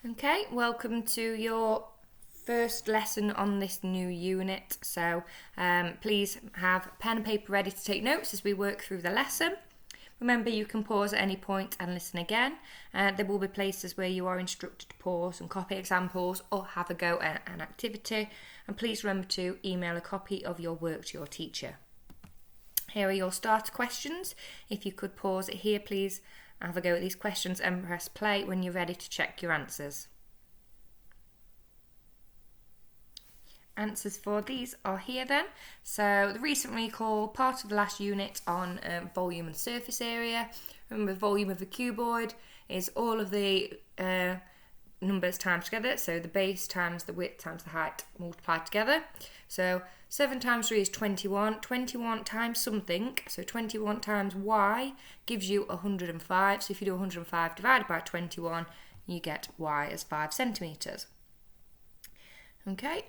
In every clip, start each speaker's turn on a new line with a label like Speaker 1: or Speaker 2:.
Speaker 1: Okay, welcome to your first lesson on this new unit. So please have pen and paper ready to take notes as we work through the lesson. Remember, you can pause at any point and listen again. There will be places where you are instructed to pause and copy examples or have a go at an activity. And please remember to email a copy of your work to your teacher. Here are your starter questions. If you could pause it here, please have a go at these questions and press play when you're ready to check your answers. Answers for these are here then. So the recent recall, part of the last unit on volume and surface area. Remember, volume of a cuboid is all of the numbers times together. So the base times the width times the height multiplied together. So 7 times 3 is 21. 21 times something, so 21 times y gives you 105. So if you do 105 divided by 21, you get y as 5 centimetres. Okay,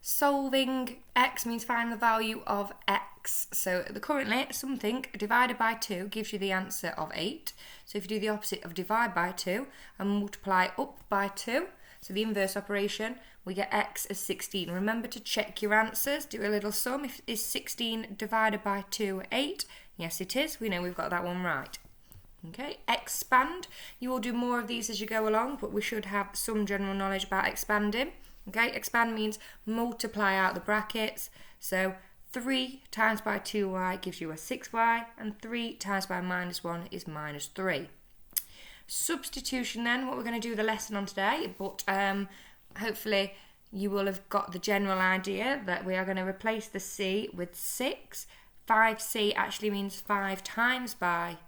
Speaker 1: solving x means find the value of x. So currently something divided by 2 gives you the answer of 8. So if you do the opposite of divide by 2 and multiply up by 2, so the inverse operation, we get x as 16. Remember to check your answers, do a little sum. If is 16 divided by 2 8? Yes it is, we know we've got that one right. Okay, expand. You will do more of these as you go along, but we should have some general knowledge about expanding. Okay, expand means multiply out the brackets. So 3 times by 2y gives you a 6y, and 3 times by minus 1 is minus 3. Substitution then, what we're going to do the lesson on today, but hopefully you will have got the general idea that we are going to replace the c with 6. 5c actually means 5 times by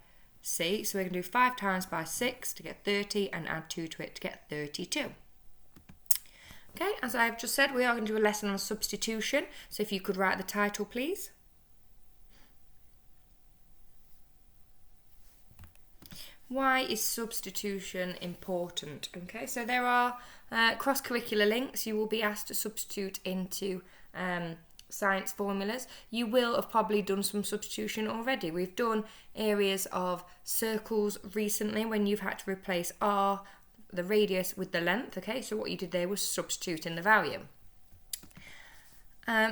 Speaker 1: c, so we're going to do 5 times by 6 to get 30 and add 2 to it to get 32. Okay, as I've just said, we are going to do a lesson on substitution, so if you could write the title please. Why is substitution important? Okay, so there are cross-curricular links. You will be asked to substitute into science formulas. You will have probably done some substitution already. We've done areas of circles recently when you've had to replace r, the radius, with the length. Okay, so what you did there was substitute in the value.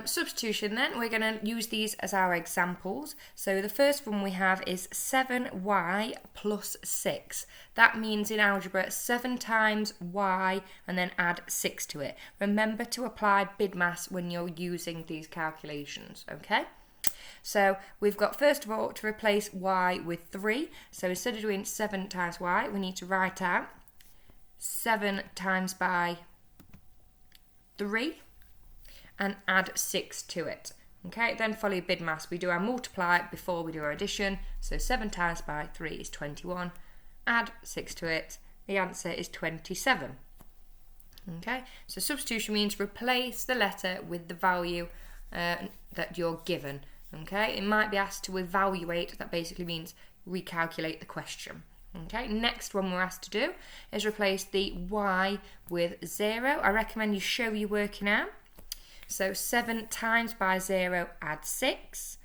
Speaker 1: Substitution then, we're going to use these as our examples. So the first one we have is 7y plus 6. That means in algebra 7 times y and then add 6 to it. Remember to apply BIDMAS when you're using these calculations, okay? So we've got first of all to replace y with 3. So instead of doing 7 times y, we need to write out 7 times by 3. And add 6 to it. Okay, then follow BIDMAS. We do our multiply before we do our addition. So 7 times by 3 is 21. Add 6 to it. The answer is 27. Okay, so substitution means replace the letter with the value that you're given. Okay, it might be asked to evaluate. That basically means recalculate the question. Okay, next one we're asked to do is replace the y with 0. I recommend you show your working out. So 7 times by 0, add 6.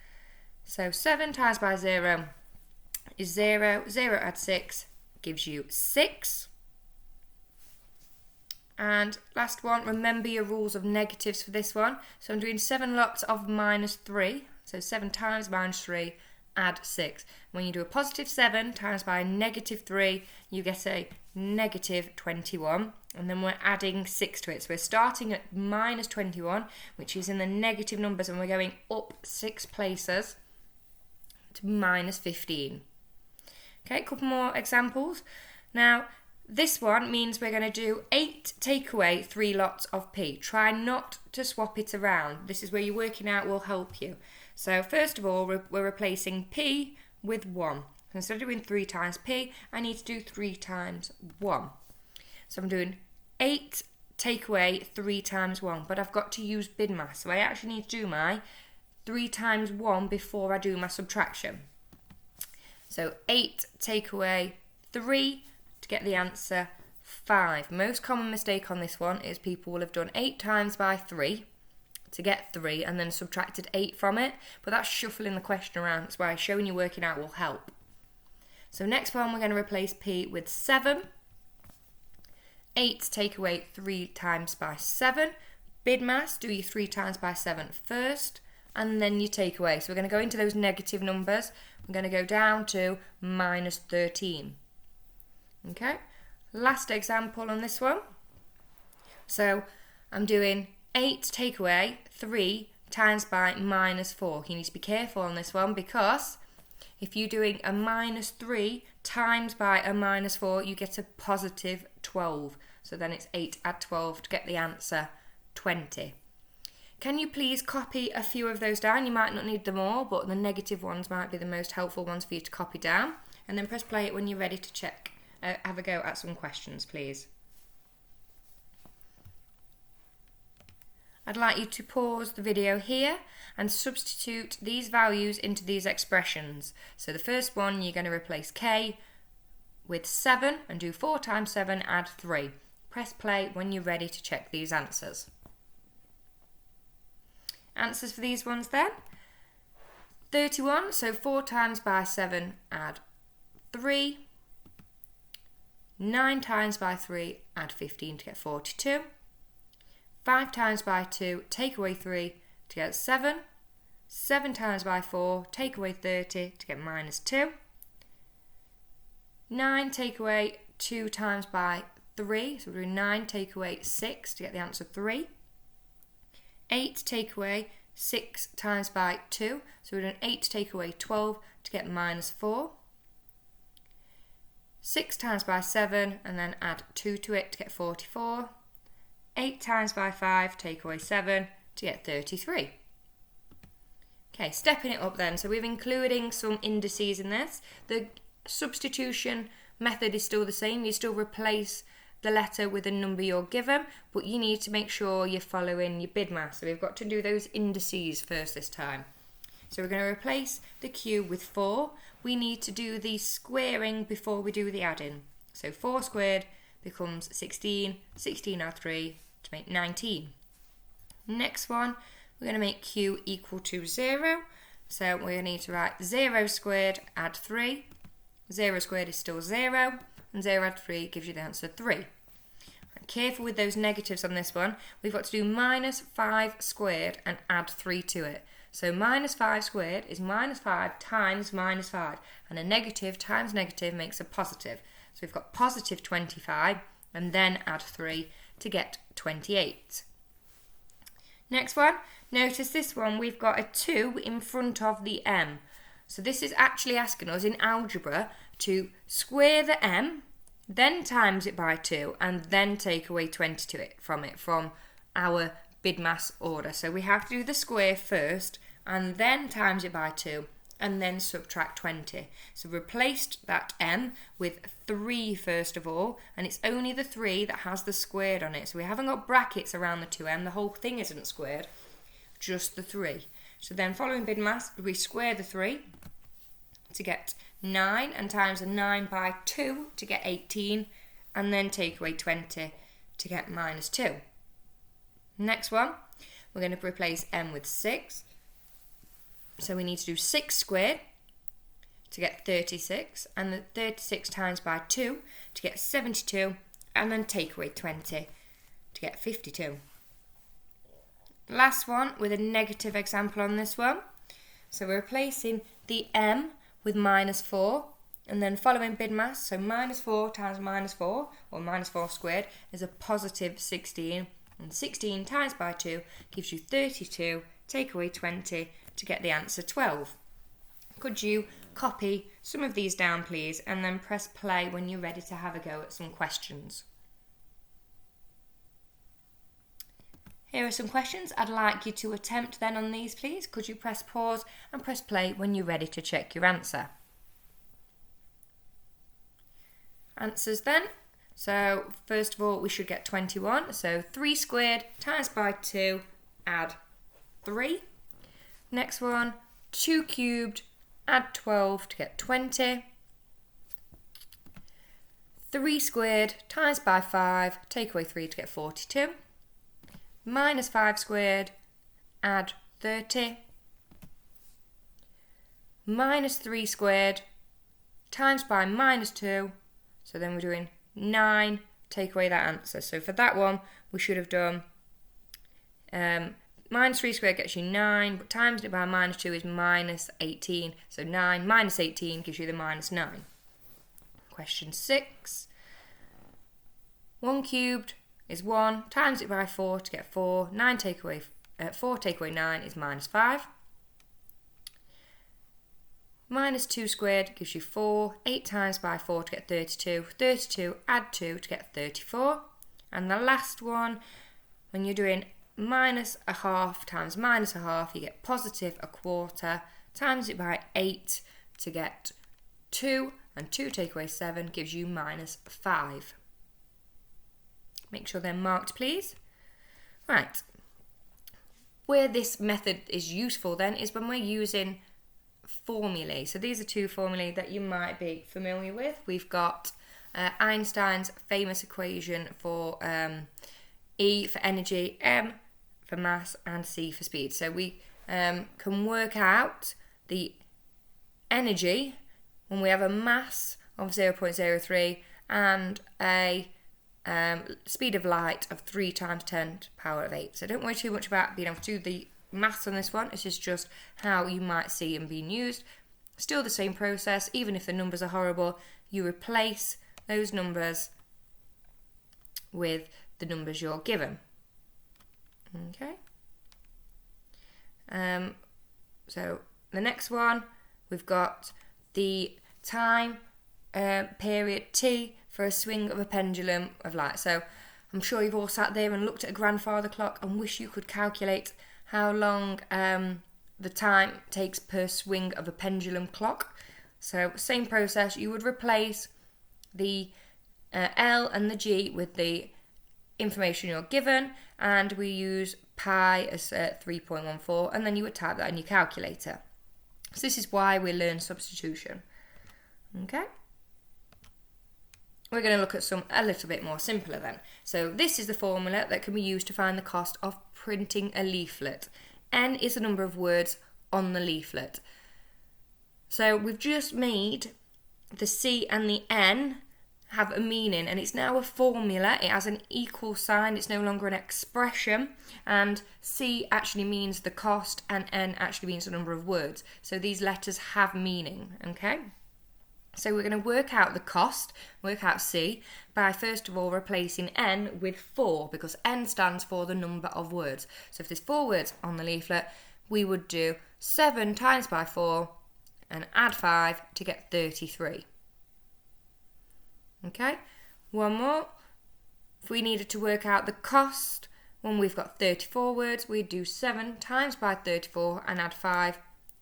Speaker 1: So 7 times by 0 is 0. 0 add 6 gives you 6. And last one, remember your rules of negatives for this one. So I'm doing 7 lots of minus 3. So 7 times minus 3, add 6. When you do a positive 7 times by negative 3, you get a negative 21. And then we're adding 6 to it. So we're starting at minus 21, which is in the negative numbers, and we're going up 6 places to minus 15. Okay, a couple more examples. Now, this one means we're going to do 8 take away 3 lots of p. Try not to swap it around. This is where your working out will help you. So first of all, we're replacing p with 1. So instead of doing 3 times p, I need to do 3 times 1. So I'm doing 8 take away 3 times 1, but I've got to use BIDMAS. So I actually need to do my 3 times 1 before I do my subtraction. So 8 take away 3 to get the answer 5. Most common mistake on this one is people will have done 8 times by 3 to get 3 and then subtracted 8 from it, but that's shuffling the question around. That's why showing you working out will help. So next one, we're going to replace p with 7. 8 take away 3 times by 7. Bid mass, do your 3 times by 7 first, and then you take away. So we're going to go into those negative numbers. We're going to go down to minus 13. Okay, last example on this one. So I'm doing 8 take away 3 times by minus 4. You need to be careful on this one, because if you're doing a minus 3 times by a minus 4, you get a positive 12. So then it's 8 add 12 to get the answer 20. Can you please copy a few of those down? You might not need them all, but the negative ones might be the most helpful ones for you to copy down. And then press play when you're ready to check. Have a go at some questions, please. I'd like you to pause the video here and substitute these values into these expressions. So the first one, you're going to replace k with 7 and do 4 times 7, add 3. Press play when you're ready to check these answers. Answers for these ones then. 31, so 4 times by 7, add 3. 9 times by 3, add 15 to get 42. 5 times by 2, take away 3 to get 7. 7 times by 4, take away 30 to get minus 2. 9 take away 2 times by 3, so we're doing 9 take away 6 to get the answer 3. 8 take away 6 times by 2, so we're doing 8 take away 12 to get minus 4. 6 times by 7 and then add 2 to it to get 44. 8 times by 5, take away 7 to get 33. Okay, stepping it up then, so we're including some indices in this. The substitution method is still the same. You still replace the letter with a number you're given, but you need to make sure you're following your bid mass. So we've got to do those indices first this time. So we're going to replace the Q with 4. We need to do the squaring before we do the adding. So 4 squared becomes 16, 16 add 3 to make 19. Next one, we're going to make Q equal to 0. So we're going to need to write 0 squared add 3. 0 squared is still 0, and 0 add 3 gives you the answer 3. Careful with those negatives on this one. We've got to do minus 5 squared and add 3 to it. So minus 5 squared is minus 5 times minus 5, and a negative times negative makes a positive. So we've got positive 25 and then add 3 to get 28. Next one, notice this one, we've got a 2 in front of the m. So this is actually asking us in algebra to square the m, then times it by 2, and then take away 20 to it from our bid mass order. So we have to do the square first, and then times it by 2, and then subtract 20. So replaced that m with 3 first of all, and it's only the 3 that has the squared on it. So we haven't got brackets around the 2m, the whole thing isn't squared, just the 3. So then following bid mass, we square the 3 to get 9, and times the 9 by 2 to get 18, and then take away 20 to get minus 2. Next one, we're going to replace m with 6. So we need to do 6 squared to get 36, and the 36 times by 2 to get 72, and then take away 20 to get 52. Last one with a negative example on this one. So we're replacing the m with minus 4, and then following bid mass, so minus 4 times minus 4, or minus 4 squared, is a positive 16, and 16 times by 2 gives you 32, take away 20 to get the answer 12. Could you copy some of these down please, and then press play when you're ready to have a go at some questions. Here are some questions I'd like you to attempt then on these please. Could you press pause and press play when you're ready to check your answer. Answers then. So first of all we should get 21. So 3 squared times by 2 add 3. Next one, 2 cubed add 12 to get 20. 3 squared times by 5 take away 3 to get 42. Minus 5 squared, add 30. Minus 3 squared, times by minus 2. So then we're doing 9 take away that answer. So for that one, we should have done minus 3 squared gets you 9, but times it by minus 2 is minus 18. So 9 minus 18 gives you the minus 9. Question 6. 1 cubed is 1, times it by 4 to get 4. 4 take away 9 is minus 5. Minus 2 squared gives you 4. 8 times by 4 to get 32. 32, add 2 to get 34. And the last one, when you're doing minus a half times minus a half, you get positive a quarter. Times it by 8 to get 2. And 2 take away 7 gives you minus 5. Make sure they're marked, please. Right. Where this method is useful then is when we're using formulae. So these are two formulae that you might be familiar with. We've got Einstein's famous equation for E for energy, M for mass, and C for speed. So we can work out the energy when we have a mass of 0.03 and a speed of light of 3 times 10 to the power of 8. So don't worry too much about being able to do the maths on this one. This is just how you might see them being used. Still the same process, even if the numbers are horrible, you replace those numbers with the numbers you're given. Okay. So the next one, we've got the time period T for a swing of a pendulum of light. So I'm sure you've all sat there and looked at a grandfather clock and wish you could calculate how long the time takes per swing of a pendulum clock. So same process, you would replace the L and the G with the information you're given, and we use pi as 3.14, and then you would type that in your calculator. So this is why we learn substitution. Okay. We're going to look at some a little bit more simpler then. So this is the formula that can be used to find the cost of printing a leaflet. N is the number of words on the leaflet. So we've just made the C and the N have a meaning, and it's now a formula. It has an equal sign. It's no longer an expression, and C actually means the cost and N actually means the number of words. So these letters have meaning, okay? So we're going to work out the cost, work out C, by first of all replacing N with 4, because N stands for the number of words. So if there's 4 words on the leaflet, we would do 7 times by 4 and add 5 to get 33. Okay, one more. If we needed to work out the cost when we've got 34 words, we'd do 7 times by 34 and add 5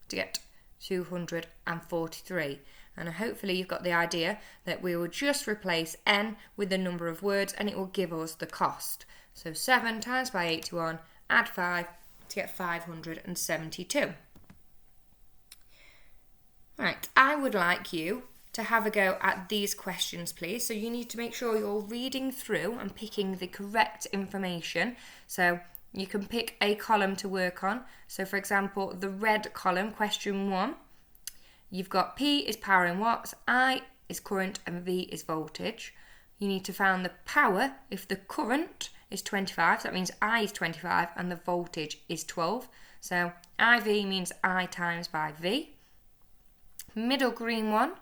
Speaker 1: to get 243. And hopefully you've got the idea that we will just replace N with the number of words and it will give us the cost. So 7 times by 81, add 5 to get 572. Right, I would like you to have a go at these questions, please. So you need to make sure you're reading through and picking the correct information. So you can pick a column to work on. So for example, the red column, question 1, you've got P is power in watts, I is current, and V is voltage. You need to find the power if the current is 25, so that means I is 25 and the voltage is 12. So IV means I times by V. Middle green one,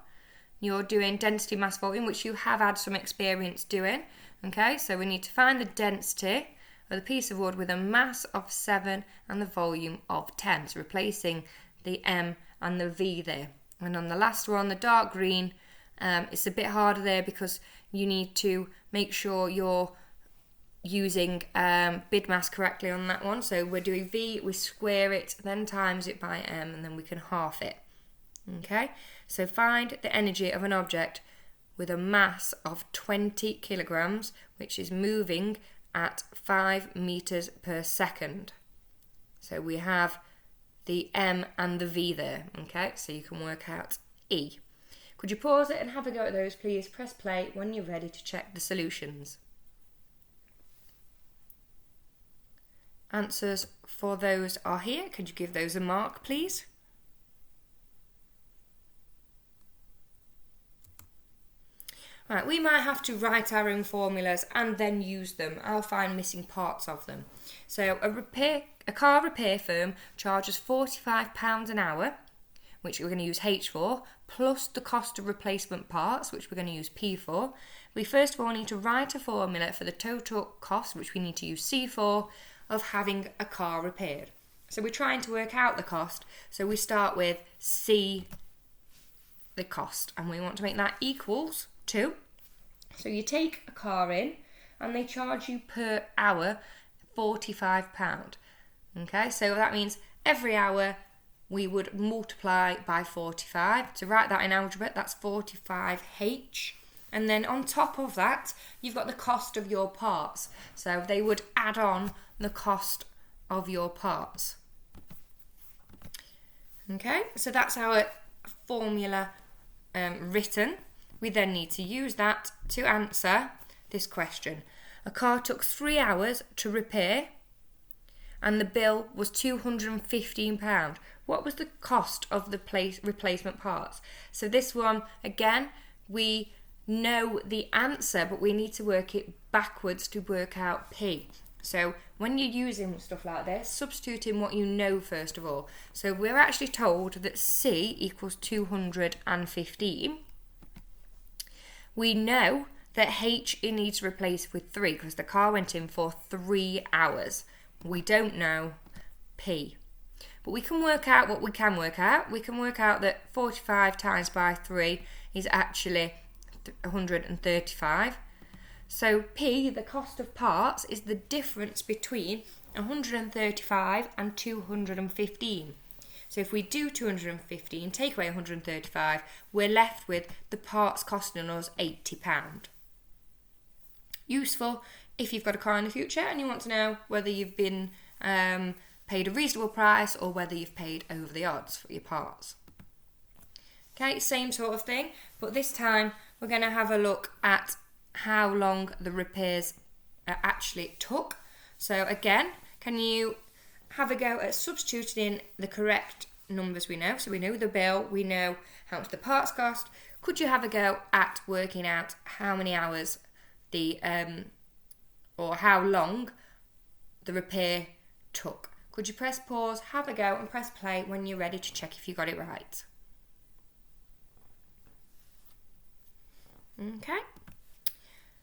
Speaker 1: you're doing density, mass, volume, which you have had some experience doing. Okay, so we need to find the density of the piece of wood with a mass of 7 and the volume of 10. So replacing the M and the V there. And on the last one, the dark green, it's a bit harder there because you need to make sure you're using bid mass correctly on that one. So we're doing V, we square it, then times it by M, and then we can half it. Okay, so find the energy of an object with a mass of 20 kilograms, which is moving at 5 meters per second. So we have the M and the V there, okay, so you can work out E. Could you pause it and have a go at those, please? Press play when you're ready to check the solutions. Answers for those are here. Could you give those a mark, please? Right, we might have to write our own formulas and then use them. I'll find missing parts of them. So a car repair firm charges £45 an hour, which we're going to use H for, plus the cost of replacement parts, which we're going to use P for. We first of all need to write a formula for the total cost, which we need to use C for, of having a car repaired. So we're trying to work out the cost. So we start with C, the cost, and we want to make that equals 2. So you take a car in and they charge you per hour £45. Okay, so that means every hour we would multiply by 45. To write that in algebra, that's 45H. And then on top of that, you've got the cost of your parts. So they would add on the cost of your parts. Okay, so that's our formula written. We then need to use that to answer this question. A car took 3 hours to repair and the bill was £215. What was the cost of the replacement parts? So this one, again, we know the answer, but we need to work it backwards to work out P. So when you're using stuff like this, substitute in what you know first of all. So we're actually told that C equals 215. We know that H needs replaced with 3 because the car went in for 3 hours. We don't know P. But we can work out what we can work out. We can work out that 45 times by 3 is actually 135. So P, the cost of parts, is the difference between 135 and 215. So if we do 215, take away 135, we're left with the parts costing us £80. Useful if you've got a car in the future and you want to know whether you've been paid a reasonable price or whether you've paid over the odds for your parts. Okay, same sort of thing, but this time we're going to have a look at how long the repairs actually took. So again, can you have a go at substituting in the correct numbers we know? So we know the bill, we know how much the parts cost. Could you have a go at working out how many hours or how long the repair took? Could you press pause, have a go and press play when you're ready to check if you got it right? Okay,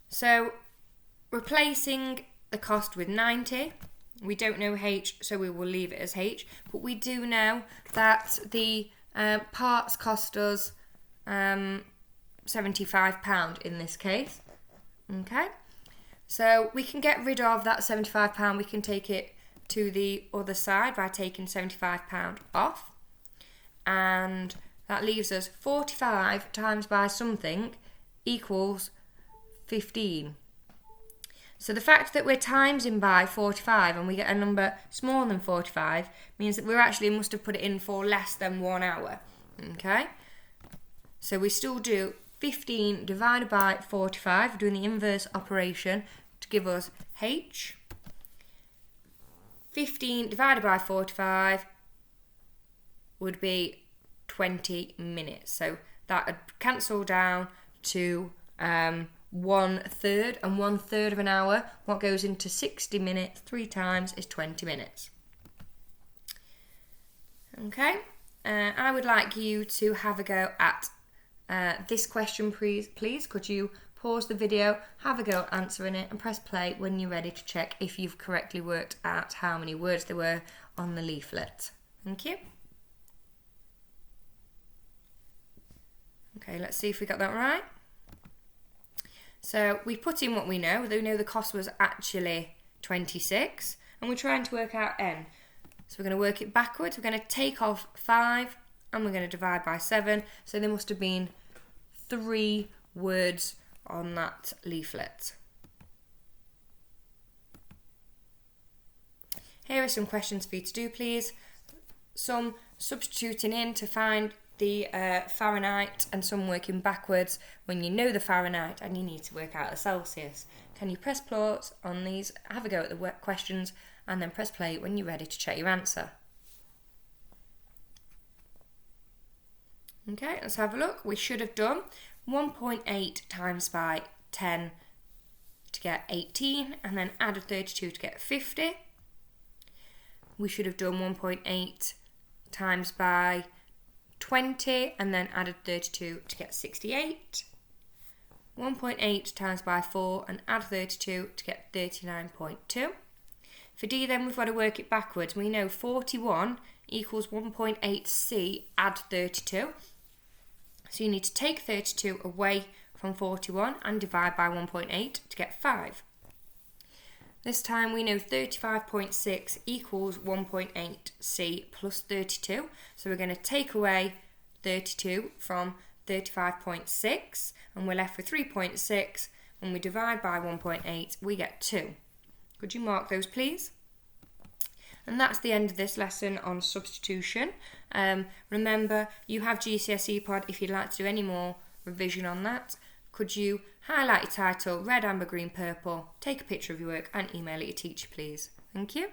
Speaker 1: so replacing the cost with 90, we don't know H, so we will leave it as H, but we do know that the parts cost us £75 in this case. Okay, so we can get rid of that £75, we can take it to the other side by taking £75 off, and that leaves us 45 times by something equals 15. So the fact that we're timesing by 45 and we get a number smaller than 45 means that we actually must have put it in for less than 1 hour. Okay, so we still do 15 divided by 45, doing the inverse operation to give us H. 15 divided by 45 would be 20 minutes. So that would cancel down to 1/3, and 1/3 of an hour, what goes into 60 minutes 3 times is 20 minutes. Okay, I would like you to have a go at this question, please. Could you pause the video, have a go at answering it and press play when you're ready to check if you've correctly worked out how many words there were on the leaflet. Thank you. Okay, let's see if we got that right. So we put in what we know. We know the cost was actually 26 and we're trying to work out N. So we're going to work it backwards. We're going to take off 5 and we're going to divide by 7. So there must have been 3 words on that leaflet. Here are some questions for you to do, please. Some substituting in to find the Fahrenheit and some working backwards when you know the Fahrenheit and you need to work out the Celsius. Can you press pause on these, have a go at the questions and then press play when you're ready to check your answer. Okay, let's have a look. We should have done 1.8 times by 10 to get 18, and then add a 32 to get 50. We should have done 1.8 times by 20 and then added 32 to get 68. 1.8 times by 4 and add 32 to get 39.2. For D then we've got to work it backwards. We know 41 equals 1.8c add 32. So you need to take 32 away from 41 and divide by 1.8 to get 5. This time we know 35.6 equals 1.8c plus 32. So we're going to take away 32 from 35.6 and we're left with 3.6. When we divide by 1.8 we get 2. Could you mark those please? And that's the end of this lesson on substitution. Remember, you have GCSE Pod if you'd like to do any more revision on that. Could you highlight your title, red, amber, green, purple, take a picture of your work and email it to your teacher please? Thank you.